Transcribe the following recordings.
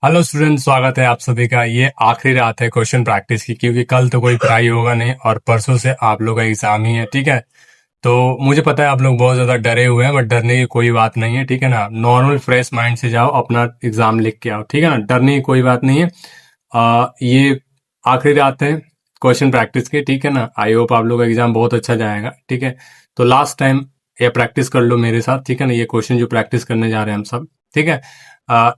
Hello student, स्वागत है आप सभी का। ये आखिरी रात है क्वेश्चन प्रैक्टिस की, क्योंकि कल तो कोई पढ़ाई होगा नहीं और परसों से आप लोग का एग्जाम ही है। ठीक है, तो मुझे पता है आप लोग बहुत ज्यादा डरे हुए हैं, बट डरने की कोई बात नहीं है। ठीक है ना, नॉर्मल फ्रेश माइंड से जाओ, अपना एग्जाम लिख के आओ। ठीक है ना, डरने की कोई बात नहीं है। ये आखिरी रात है क्वेश्चन प्रैक्टिस की। ठीक है ना, आई होप आप लोग का एग्जाम बहुत अच्छा जाएगा। ठीक है, तो लास्ट टाइम ये प्रैक्टिस कर लो मेरे साथ। ठीक है ना, ये क्वेश्चन जो प्रैक्टिस करने जा रहे हैं हम सब। ठीक है,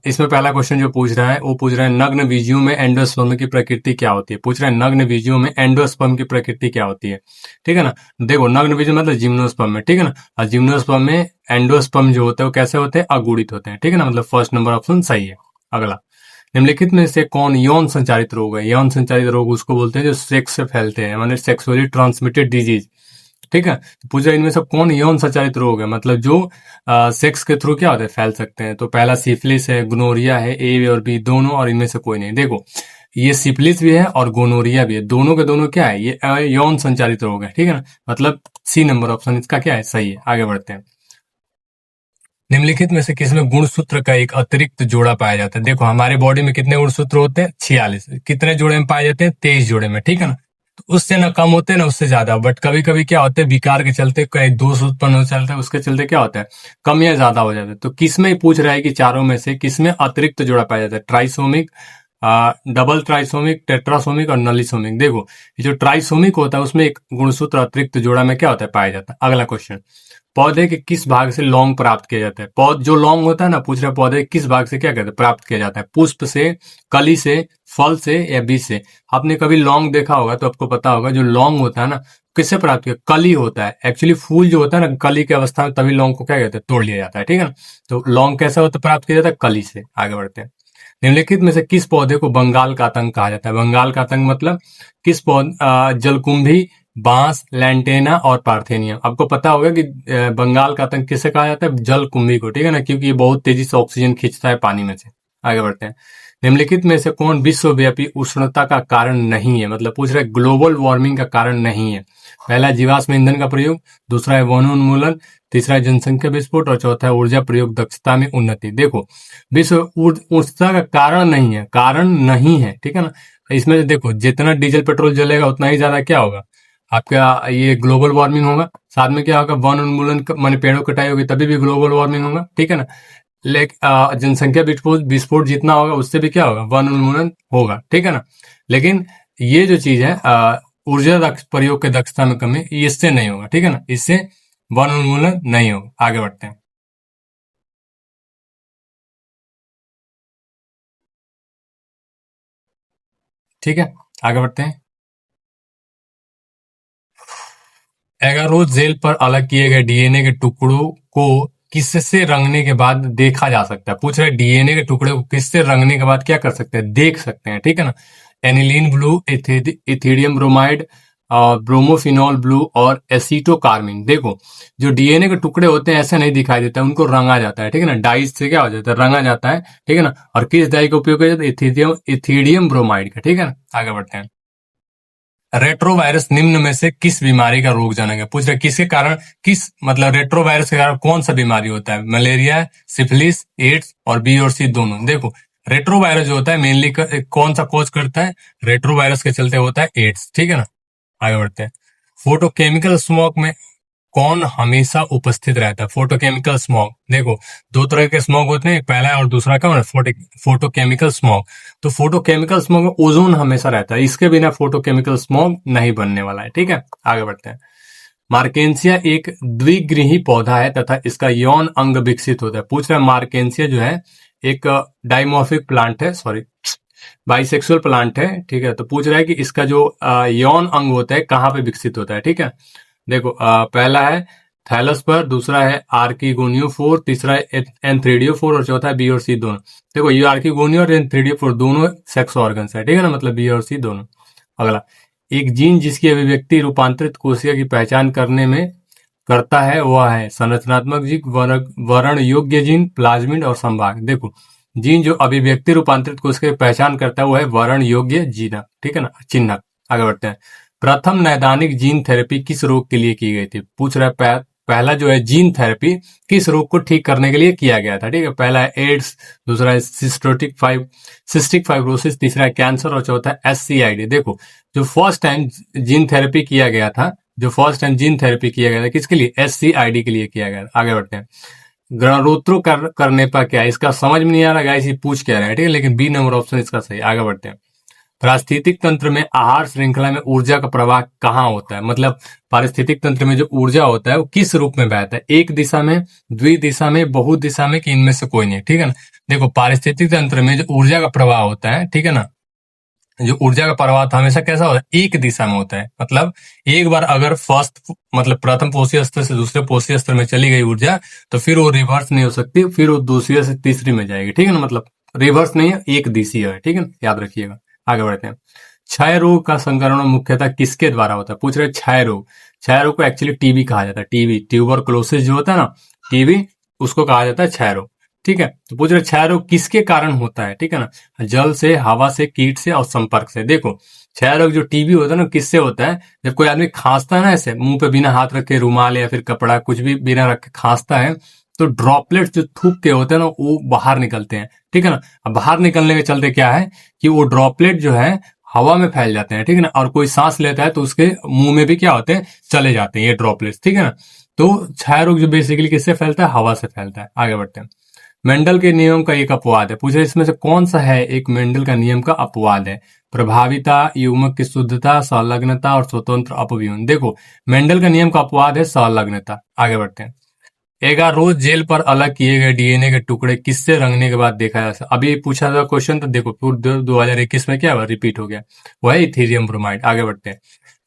इसमें पहला क्वेश्चन जो पूछ रहा है वो पूछ रहा है नग्न बीजियों में एंडोस्पर्म की प्रकृति क्या होती है। पूछ रहा है नग्न बीजियों में एंडोस्पर्म की प्रकृति क्या होती है। ठीक है ना, देखो नग्न बीज मतलब जिम्नोस्पर्म में। ठीक है ना, और जिम्नोस्पर्म में एंडोस्पर्म जो होते हैं वो कैसे होते हैं, अगुणित होते हैं। ठीक है ना, मतलब फर्स्ट नंबर ऑप्शन सही है। अगला, निम्नलिखित में से कौन यौन संचारित रोग है। यौन संचारित रोग उसको बोलते हैं जो सेक्स से फैलते हैं, मतलब सेक्सुअली ट्रांसमिटेड डिजीज। ठीक है, तो पूछा इनमें से कौन यौन संचारित रोग है, मतलब जो सेक्स के थ्रू क्या होता है, फैल सकते हैं। तो पहला सिफिलिस है, गोनोरिया है, ए और बी दोनों, और इनमें से कोई नहीं। देखो ये सिफिलिस भी है और गोनोरिया भी है, दोनों के दोनों क्या है, ये यौन संचारित रोग है। ठीक है ना, मतलब सी नंबर ऑप्शन इसका क्या है, सही है। आगे बढ़ते हैं। निम्नलिखित में से किसमें गुणसूत्र का एक अतिरिक्त जोड़ा पाया जाता है। देखो हमारे बॉडी में कितने गुणसूत्र होते हैं, 46। कितने जोड़े में पाए जाते हैं, 23 जोड़े में। ठीक है ना, तो उससे ना कम होते हैं ना उससे ज्यादा, बट कभी कभी क्या होता है, विकार के चलते कहीं दोष उत्पन्न हो चलता है, उसके चलते क्या होता है, कम या ज्यादा हो जाता है। तो किसमें पूछ रहा है कि चारों में से किसमें अतिरिक्त जोड़ा पाया जाता है, ट्राइसोमिक, डबल ट्राइसोमिक, टेट्रासोमिक और नलिसोमिक। देखो ये जो ट्राइसोमिक होता है उसमें एक गुणसूत्र अतिरिक्त जोड़ा में क्या होता है, पाया जाता है। अगला क्वेश्चन, पौधे के किस भाग से लौंग प्राप्त किया जाता है। पौध जो लौंग होता है ना, पूछ रहे हैं पौधे किस भाग से क्या कहते हैं, प्राप्त किया जाता है। पुष्प से, कली से, फल से या बीज से। आपने कभी लौंग देखा होगा तो आपको पता होगा जो लौंग होता है ना, किससे प्राप्त किया, कली होता है। एक्चुअली फूल जो होता है ना, कली की अवस्था में तभी लौंग को क्या कहते हैं, तोड़ लिया जाता है। ठीक है ना, तो लौंग कैसा होता है, प्राप्त किया जाता है, कली से। आगे बढ़ते हैं। निम्नलिखित में से किस पौधे को बंगाल का आतंक कहा जाता है। बंगाल का आतंक मतलब किस पौधे, जलकुंभी, बांस, लैंटेना और पार्थेनियम। आपको पता होगा कि बंगाल का आतंक किसे कहा जाता है, जलकुंभी को। ठीक है ना, क्योंकि ये बहुत तेजी से ऑक्सीजन खींचता है पानी में से। आगे बढ़ते हैं। निम्नलिखित में से कौन विश्वव्यापी उष्णता का कारण नहीं है, मतलब पूछ रहे ग्लोबल वार्मिंग का कारण नहीं है। पहला जीवाश्म ईंधन का प्रयोग, दूसरा है वनोन्मूलन, तीसरा है जनसंख्या विस्फोट और चौथा है ऊर्जा प्रयोग दक्षता में उन्नति। देखो विश्व उष्णता का कारण नहीं है, कारण नहीं है। ठीक है ना, इसमें से देखो जितना डीजल पेट्रोल जलेगा उतना ही ज्यादा क्या होगा, आपका ये ग्लोबल वार्मिंग होगा। साथ में क्या होगा, वन उन्मूलन माने पेड़ों कटाई होगी तभी भी ग्लोबल वार्मिंग होगा। ठीक है ना, लेकिन जनसंख्या विस्फोट विस्फोट जितना होगा उससे भी क्या होगा, वन उन्मूलन होगा। ठीक है ना, लेकिन ये जो चीज है ऊर्जा प्रयोग के दक्षता में कमी, इससे नहीं होगा। ठीक है ना, इससे वन उन्मूलन नहीं होगा। आगे बढ़ते हैं। ठीक है, आगे बढ़ते हैं। एगारोथ जेल पर अलग किए गए डीएनए के टुकड़ों को किससे रंगने के बाद देखा जा सकता है। पूछ रहे डीएनए के टुकड़े को किससे रंगने के बाद क्या कर सकते हैं, देख सकते हैं। ठीक है ना, aniline blue, ethidium bromide, bromophenol blue और एसीटोकार्मिन। देखो जो डीएनए के टुकड़े होते हैं ऐसे नहीं दिखाई देता, उनको रंगा जाता है। ठीक है ना, डाइस से क्या हो जाता है, रंगा जाता है। ठीक है ना, और किस डाई का उपयोग किया जाता है, इथिडियम ब्रोमाइड का। ठीक है ना, आगे बढ़ते हैं। रेट्रोवायरस निम्न में से किस बीमारी का रोगजनक है। पूछ रहे किसके कारण, किस मतलब रेट्रोवायरस के कारण कौन सा बीमारी होता है, मलेरिया, सिफिलिस, एड्स और बी और सी दोनों। देखो रेट्रोवायरस जो होता है मेनली कौन सा कोज करता है, रेट्रोवायरस के चलते होता है एड्स। ठीक है ना, आगे बढ़ते हैं। फोटोकेमिकल स्मोक में कौन हमेशा उपस्थित रहता है। फोटोकेमिकल स्मॉग, देखो दो तरह के स्मॉग होते हैं, एक पहला है और दूसरा क्या है, फोटोकेमिकल स्मॉग। तो फोटोकेमिकल स्मॉग में ओजोन हमेशा रहता है, इसके बिना फोटोकेमिकल स्मॉग नहीं बनने वाला है। ठीक है, आगे बढ़ते हैं। मार्केंसिया एक द्विगृही पौधा है तथा इसका यौन अंग विकसित होता है। पूछ रहे हैं मार्केंसिया जो है एक डाइमॉर्फिक प्लांट है, सॉरी बाइसेक्सुअल प्लांट है। ठीक है, तो पूछ रहा है कि इसका जो यौन अंग होता है कहाँ पे विकसित होता है। ठीक है, देखो पहला है थैलस पर, दूसरा है आर्किगोनियोफोर, तीसरा है एंथ्रेडियोफोर और चौथा है बी और सी दोनों। देखो ये आर्किगोनियो और एंथ्रेडियोफोर दोनों सेक्स ऑर्गन्स है। ठीक है ना, मतलब बी और सी दोनों। अगला, एक जीन जिसकी अभिव्यक्ति रूपांतरित कोशिका की पहचान करने में करता है वह है संरचनात्मक जीन, वर्ण योग्य जीन, प्लाज्मिड और संभाग। देखो जीन जो अभिव्यक्ति रूपांतरित कोशिका की पहचान करता है वो है वर्ण योग्य जीन। ठीक है ना, चिन्हक। आगे बढ़ते हैं। प्रथम नैदानिक जीन थेरेपी किस रोग के लिए की गई थी। पूछ रहा है पहला जो है जीन थेरेपी किस रोग को ठीक करने के लिए किया गया था, ठीक है। पहला है एड्स, दूसरा है सिस्टिक फाइब्रोसिस, तीसरा है कैंसर और चौथा है SCID। देखो, जो फर्स्ट टाइम जीन थेरेपी किया गया था, किसके लिए? SCID के लिए किया गया था। आगे बढ़ते हैं। गणरोत्रो करने पर क्या है? इसका समझ में नहीं आ रहा गाइस, ये पूछ क्या रहा है, ठीक है, लेकिन बी नंबर ऑप्शन इसका सही। आगे बढ़ते हैं। पारिस्थितिक तंत्र में आहार श्रृंखला में ऊर्जा का प्रवाह कहाँ होता है? मतलब पारिस्थितिक तंत्र में जो ऊर्जा होता है वो किस रूप में बहता है? एक दिशा में, द्विदिशा में, बहु दिशा में, कि इनमें से कोई नहीं, ठीक है ना। देखो, पारिस्थितिक तंत्र में जो ऊर्जा का प्रवाह होता है, ठीक है ना, जो ऊर्जा का प्रवाह था हमेशा कैसा होता है? एक दिशा में होता है। मतलब एक बार अगर मतलब प्रथम पोषी स्तर से दूसरे पोषी स्तर में चली गई ऊर्जा, तो फिर वो रिवर्स नहीं हो सकती, फिर वो दूसरी से तीसरी में जाएगी, ठीक है ना। मतलब रिवर्स नहीं है, एक दिशीय है, ठीक है ना, याद रखिएगा। आगे बढ़ते हैं। क्षय रोग का संक्रमण मुख्यतः किसके द्वारा होता है? पूछ रहे क्षय रोग। क्षय रोग को एक्चुअली टीबी कहा जाता है। टीबी, ट्यूबरकुलोसिस जो होता है ना, टीबी, उसको कहा जाता है क्षय रोग, ठीक है। तो पूछ रहे क्षय रोग किसके कारण होता है, ठीक है ना। जल से, हवा से, कीट से और संपर्क से। देखो, क्षय रोग जो टीबी होता है ना, किससे होता है? जब कोई आदमी खांसता है ना, ऐसे मुंह पे बिना हाथ रखे, रुमाल या फिर कपड़ा कुछ भी बिना रखे खांसता है, तो ड्रॉपलेट्स जो थूक के होते हैं ना, वो बाहर निकलते हैं, ठीक है ना। अब बाहर निकलने के चलते क्या है कि वो ड्रॉपलेट जो है हवा में फैल जाते हैं, ठीक है ना। और कोई सांस लेता है तो उसके मुंह में भी क्या होते हैं? चले जाते हैं ये ड्रॉपलेट्स, ठीक है ना। तो क्षय रोग जो बेसिकली किससे फैलता है? हवा से फैलता है। आगे बढ़ते हैं। मेंडल के नियम का एक अपवाद है। पूछे इसमें से कौन सा है एक मेंडल का नियम का अपवाद है? प्रभाविता, युग्मक की शुद्धता, संलग्नता और स्वतंत्र अपव्यूहन। देखो, मेंडल का नियम का अपवाद है संलग्नता। आगे बढ़ते हैं। एगारोज जेल पर अलग किए गए डीएनए के टुकड़े किससे रंगने के बाद देखा जा सकता? अभी पूछा था क्वेश्चन, तो देखो फिर 2021 में क्या हुआ? रिपीट हो गया, वह इथीरियम ब्रोमाइड। आगे बढ़ते हैं।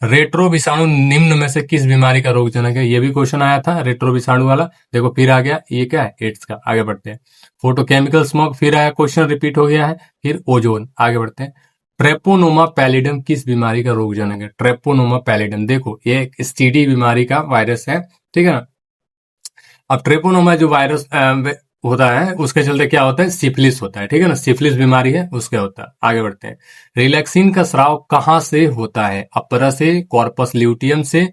रेट्रो विषाणु निम्न में से किस बीमारी का रोगजनक है? ये भी क्वेश्चन आया था रेट्रो विषाणु वाला, देखो फिर आ गया, ये क्या है? एड्स का। आगे बढ़ते हैं। फोटोकेमिकल स्मॉग फिर आया, क्वेश्चन रिपीट हो गया है। फिर ओजोन। आगे बढ़ते हैं। ट्रेपोनोमा पैलिडम किस बीमारी का रोगजनक है? ट्रेपोनोमा पैलिडम, देखो ये एक STD बीमारी का वायरस है, ठीक है ना। अब ट्रेपोनोमा जो वायरस होता है, उसके चलते क्या होता है? सिफिलिस होता है, ठीक है ना। सिफिलिस बीमारी है, उसके होता है। आगे बढ़ते हैं। रिलैक्सिन का स्राव कहाँ से होता है? अपरा से, कॉर्पस ल्यूटियम से,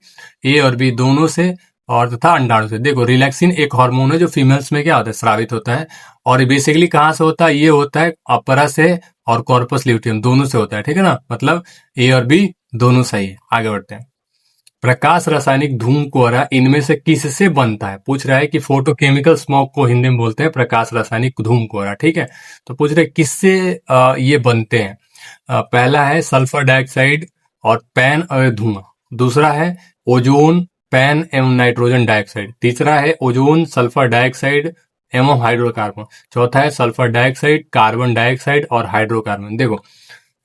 ए और बी दोनों से, और तथा अंडाणु से। देखो, रिलैक्सिन एक हार्मोन है जो फीमेल्स में क्या होता है? स्रावित होता है। और बेसिकली कहाँ से होता है? ये होता है अपरा से और कॉर्पस ल्यूटियम दोनों से होता है, ठीक है ना। मतलब ए और बी दोनों सही है। आगे बढ़ते हैं। प्रकाश रासायनिक धूम कोहरा इनमें से किससे बनता है? पूछ रहा है कि फोटोकेमिकल स्मॉग को हिंदी में बोलते हैं प्रकाश रासायनिक धूम कोहरा, ठीक है। तो पूछ रहे किससे ये बनते हैं? पहला है सल्फर डाइऑक्साइड और पैन और धुआं, दूसरा है ओजोन, पैन एवं नाइट्रोजन डाइऑक्साइड, तीसरा है ओजोन, सल्फर डाइऑक्साइड एवं हाइड्रोकार्बन, चौथा है सल्फर डाइऑक्साइड, कार्बन डाइऑक्साइड और हाइड्रोकार्बन। देखो,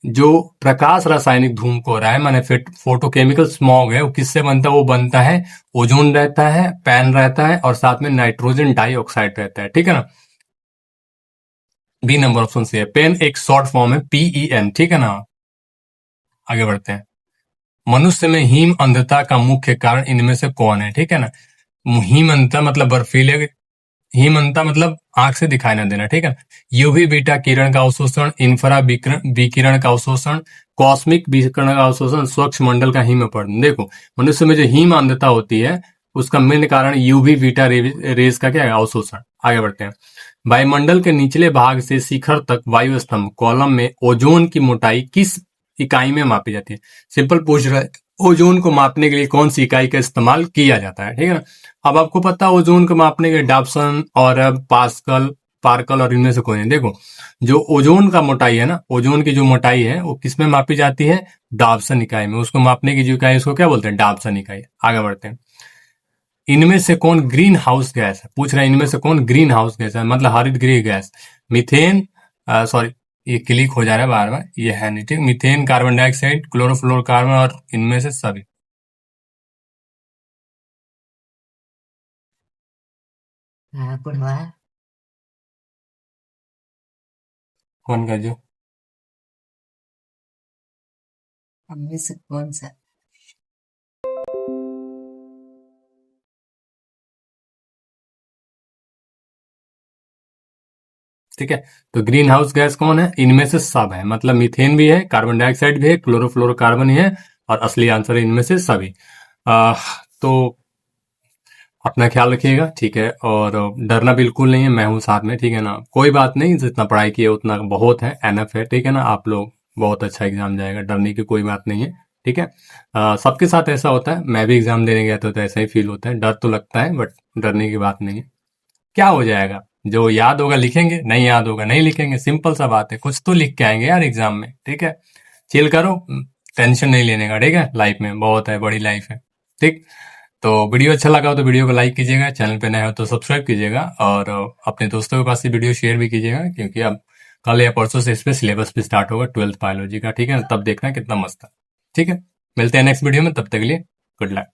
जो प्रकाश रासायनिक धूम को हो रहा है, माने फोटोकेमिकल स्मॉग है, वो किससे बनता है? वो बनता है, ओजोन रहता है, पैन रहता है और साथ में नाइट्रोजन डाइऑक्साइड रहता है, ठीक है ना। बी नंबर ऑप्शन से है। पेन एक शॉर्ट फॉर्म है, PEN, ठीक है ना। आगे बढ़ते हैं। मनुष्य में हीम अंधता का मुख्य कारण इनमें से कौन है? ठीक है ना। हीम अंधता मतलब बर्फीले, हीमंता मतलब आंख से दिखाई ना देना, ठीक है। यूवी बीटा किरण का अवशोषण, इंफ्रा विकिरण का अवशोषण, कॉस्मिक विकिरण का अवशोषण, स्वच्छ मंडल का हिमपर्दन। देखो, मनुष्य में जो हीम अंधता होती है उसका मेन कारण यूवी बीटा रेस का क्या है? अवशोषण। आगे बढ़ते हैं। वायुमंडल के निचले भाग से शिखर तक वायु स्तंभ कॉलम में ओजोन की मोटाई किस इकाई में मापी जाती है? सिंपल पूछ रहा है, ओजोन को मापने के लिए कौन सी इकाई का इस्तेमाल किया जाता है, ठीक है ना। अब आपको पता है ओजोन को मापने के डाप्सन और पास्कल, पार्कल और इनमें से कोई नहीं। देखो, जो ओजोन का मोटाई है ना, ओजोन की जो मोटाई है वो किसमें मापी जाती है? डाप्सन इकाई में। उसको मापने की जो इकाई उसको क्या बोलते हैं? डाप्सन इकाई। आगे बढ़ते हैं। इनमें से कौन ग्रीन हाउस गैस है? पूछ रहे हैं इनमें से कौन ग्रीन हाउस गैस है, मतलब हरित गृह गैस। मीथेन, सॉरी ये क्लिक हो जा रहा है बार बार, ये है नहीं, ठीक। मीथेन, कार्बन डाइऑक्साइड, क्लोरोफ्लोरोकार्बन और इनमें से सभी। पढ़वा कौन का जो? हममें से कौन सा? ठीक है, तो ग्रीन हाउस गैस कौन है? इनमें से सब है, मतलब मीथेन भी है, कार्बन डाइऑक्साइड भी है, क्लोरोफ्लोरोकार्बन ही है, और असली आंसर है इनमें से सभी। तो अपना ख्याल रखिएगा, ठीक है। और डरना बिल्कुल नहीं है, मैं हूँ साथ में, ठीक है ना। कोई बात नहीं, जितना पढ़ाई किए उतना बहुत है, एनफ है, ठीक है ना। आप लोग बहुत अच्छा एग्जाम जाएगा, डरने की कोई बात नहीं है, ठीक है। सबके साथ ऐसा होता है, मैं भी एग्जाम देने गया था तो ऐसा ही फील होता है, डर तो लगता है बट डरने की बात नहीं है। क्या हो जाएगा, जो याद होगा लिखेंगे, नहीं याद होगा नहीं लिखेंगे, सिंपल सा बात है। कुछ तो लिख के आएंगे यार एग्जाम में, ठीक है। चिल करो, टेंशन नहीं लेने का, ठीक है। लाइफ में बहुत है, बड़ी लाइफ है, ठीक। तो वीडियो अच्छा लगा हो तो वीडियो को लाइक कीजिएगा, चैनल पे नए हो तो सब्सक्राइब कीजिएगा, और अपने दोस्तों के पास ये वीडियो शेयर भी कीजिएगा, क्योंकि अब कल या परसों से इस पे सिलेबस भी स्टार्ट होगा 12th बायोलॉजी का, ठीक है ना। तब देखना कितना मस्त है, ठीक है। मिलते हैं नेक्स्ट वीडियो में, तब तक के लिए गुड लक।